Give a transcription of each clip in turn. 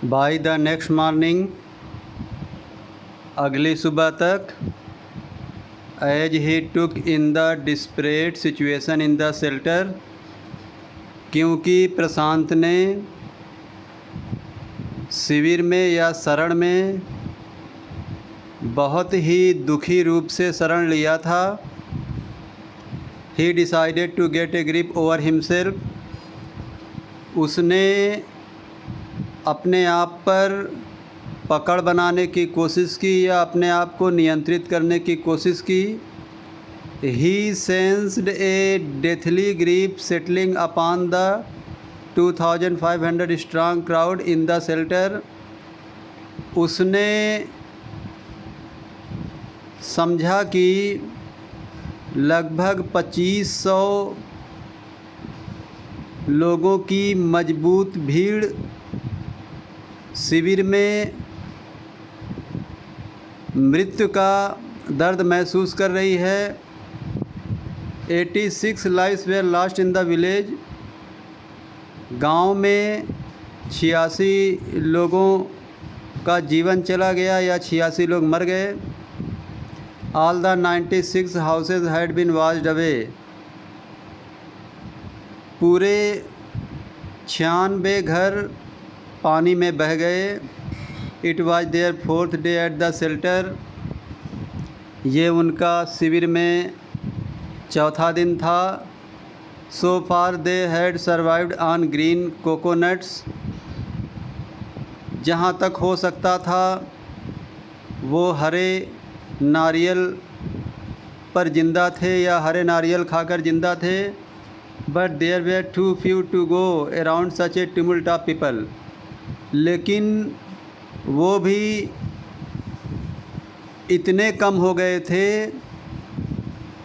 By the next morning, अगली सुबह तक, as he took in the desperate situation in the shelter, क्योंकि प्रशांत ने शिविर में या शरण में बहुत ही दुखी रूप से शरण लिया था। He decided to get a grip over himself, उसने अपने आप पर पकड़ बनाने की कोशिश की या अपने आप को नियंत्रित करने की कोशिश की। He sensed a deathly grip settling upon the 2500 strong crowd in the shelter, उसने समझा कि लगभग 2500 लोगों की मजबूत भीड़ शिविर में मृत्यु का दर्द महसूस कर रही है। 86 lives where lost in the village, गांव में 86 लोगों का जीवन चला गया या 86 लोग मर गए। All the 96 houses had been washed away, पूरे 96 घर पानी में बह गए। It was their 4th day at the shelter, ये उनका शिविर में चौथा दिन था। So far they had survived on green coconuts, जहाँ तक हो सकता था वो हरे नारियल पर ज़िंदा थे या हरे नारियल खाकर ज़िंदा थे। But there were too few to go around such a tumult of people, लेकिन वो भी इतने कम हो गए थे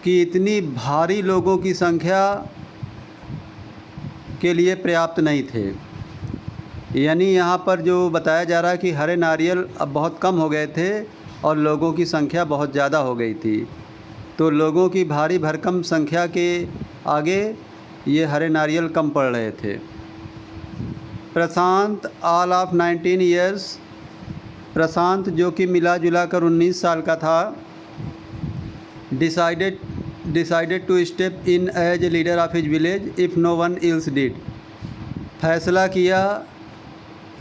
कि इतनी भारी लोगों की संख्या के लिए पर्याप्त नहीं थे। यानी यहाँ पर जो बताया जा रहा है कि हरे नारियल अब बहुत कम हो गए थे और लोगों की संख्या बहुत ज़्यादा हो गई थी, तो लोगों की भारी भरकम संख्या के आगे ये हरे नारियल कम पड़ रहे थे। Prashant all of 19 years, Prashant जो कि मिला जुला कर 19 साल का था, decided to step in as a leader of his village if no one else did, फैसला किया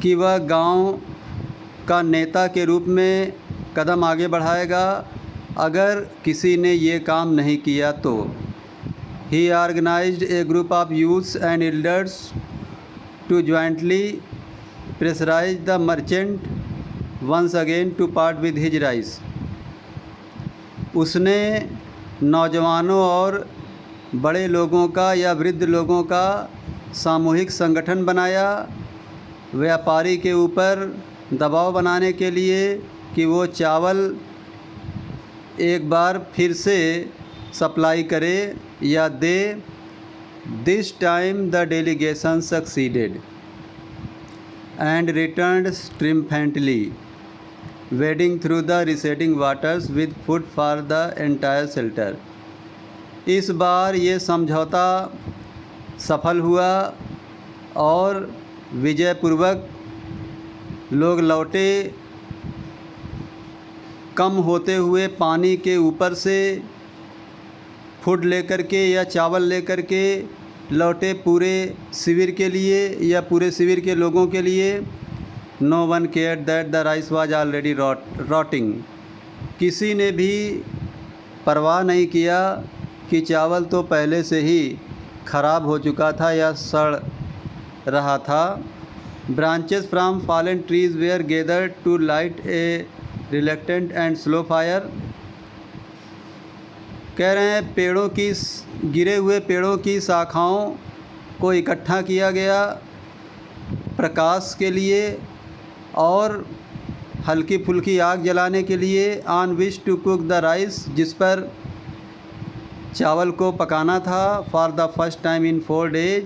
कि वह गांव का नेता के रूप में कदम आगे बढ़ाएगा अगर किसी ने ये काम नहीं किया तो। He organised a group of youths and elders to jointly pressurise the merchant once again to part with his rice, उसने नौजवानों और बड़े लोगों का या वृद्ध लोगों का सामूहिक संगठन बनाया व्यापारी के ऊपर दबाव बनाने के लिए कि वो चावल एक बार फिर से सप्लाई करे या दे। This time the delegation succeeded and returned triumphantly, wading through the receding waters with food for the entire shelter। इस बार ये समझौता सफल हुआ और विजयपूर्वक लोग लौटे। कम होते हुए पानी के ऊपर से फूड लेकर के या चावल लेकर के लौटे पूरे शिविर के लिए या पूरे शिविर के लोगों के लिए। No one care that the rice was already rotting, किसी ने भी परवाह नहीं किया कि चावल तो पहले से ही ख़राब हो चुका था या सड़ रहा था। Branches from fallen trees were gathered to light a reluctant and slow fire, कह रहे हैं पेड़ों की गिरे हुए पेड़ों की शाखाओं को इकट्ठा किया गया प्रकाश के लिए और हल्की फुल्की आग जलाने के लिए। On which to cook the rice, जिस पर चावल को पकाना था। For the first time in 4 days,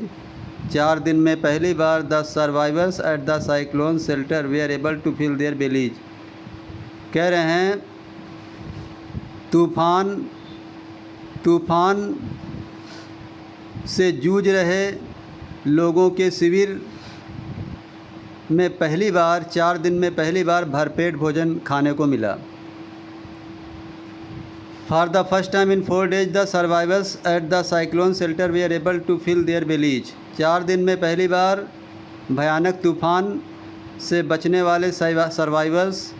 4 दिन में पहली बार the survivors at the cyclone shelter they are able to fill their bellies, कह रहे हैं तूफ़ान से जूझ रहे लोगों के शिविर में पहली बार 4 दिन में पहली बार भरपेट भोजन खाने को मिला। For the first time in 4 days, the survivors at the cyclone shelter were able to fill their bellies. 4 दिन में पहली बार भयानक तूफान से बचने वाले सर्वाइवर्स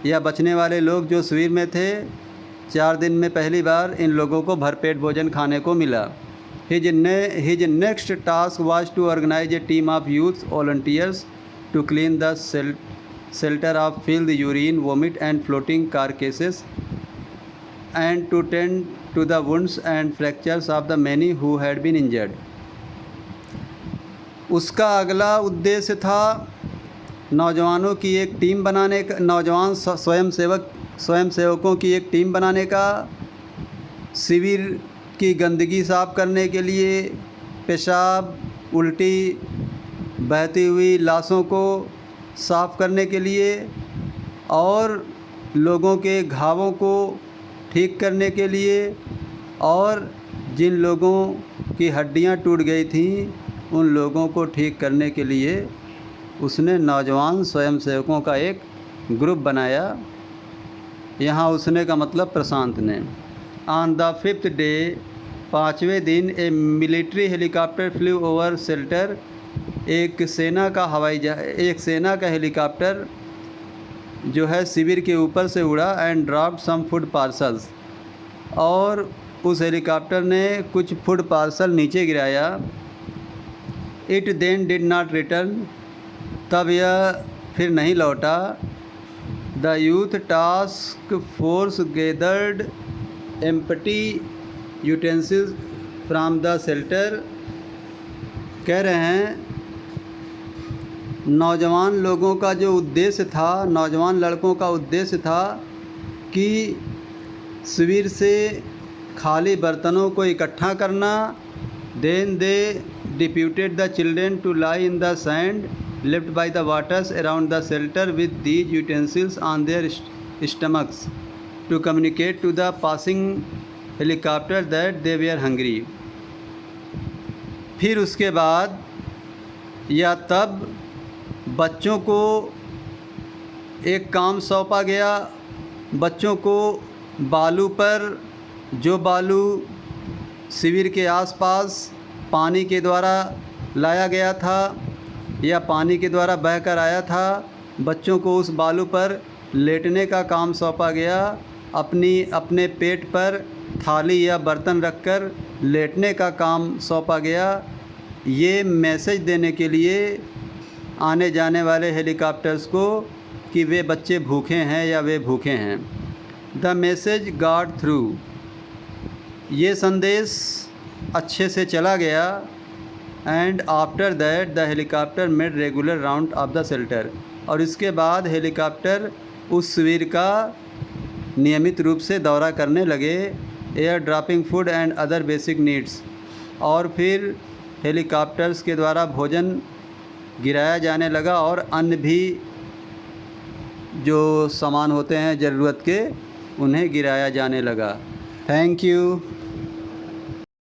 या बचने वाले लोग जो शिविर में थे, 4 दिन में पहली बार इन लोगों को भरपेट भोजन खाने को मिला। His next task was to organize a team of youth volunteers to clean the shelter of filled urine, vomit and floating carcasses, and to tend to the wounds and fractures of the many who had been injured. उसका अगला उद्देश्य था नौजवानों की एक team बनाने का, नौजवान स्वयंसेवकों की एक टीम बनाने का, शिविर की गंदगी साफ़ करने के लिए, पेशाब, उल्टी, बहती हुई लाशों को साफ़ करने के लिए और लोगों के घावों को ठीक करने के लिए, और जिन लोगों की हड्डियां टूट गई थीं उन लोगों को ठीक करने के लिए उसने नौजवान स्वयंसेवकों का एक ग्रुप बनाया। यहाँ उसने का मतलब प्रशांत ने। ऑन द 5th डे, 5वें दिन, a military helicopter flew over shelter, एक सेना का हेलीकॉप्टर जो है शिविर के ऊपर से उड़ा and dropped some food parcels, और उस हेलीकॉप्टर ने कुछ फूड पार्सल नीचे गिराया। It then did not return, तब यह फिर नहीं लौटा। The youth task force gathered empty utensils from the shelter, कह रहे हैं नौजवान लोगों का जो उद्देश्य था, नौजवान लड़कों का उद्देश्य था कि शिविर से खाली बर्तनों को इकट्ठा करना। Then they deputed the children to lie in the sand left by the waters around the shelter with these utensils on their stomachs to communicate to the passing helicopter that they were hungry. फिर उसके बाद या तब बच्चों को एक काम सौंपा गया। बच्चों को बालू पर, जो बालू शिविर के आसपास पानी के द्वारा लाया गया था या पानी के द्वारा बहकर आया था, बच्चों को उस बालू पर लेटने का काम सौंपा गया। अपने पेट पर थाली या बर्तन रखकर लेटने का काम सौंपा गया। ये मैसेज देने के लिए आने जाने वाले हेलीकॉप्टर्स को कि वे बच्चे भूखे हैं या वे भूखे हैं। द मैसेज गॉट थ्रू, ये संदेश अच्छे से चला गया। And after that the helicopter made regular round of the shelter, और इसके बाद हेलीकॉप्टर उस शिविर का नियमित रूप से दौरा करने लगे। Air dropping food and other basic needs, और फिर हेलीकॉप्टर्स के द्वारा भोजन गिराया जाने लगा और अन्य भी जो सामान होते हैं ज़रूरत के, उन्हें गिराया जाने लगा। Thank you.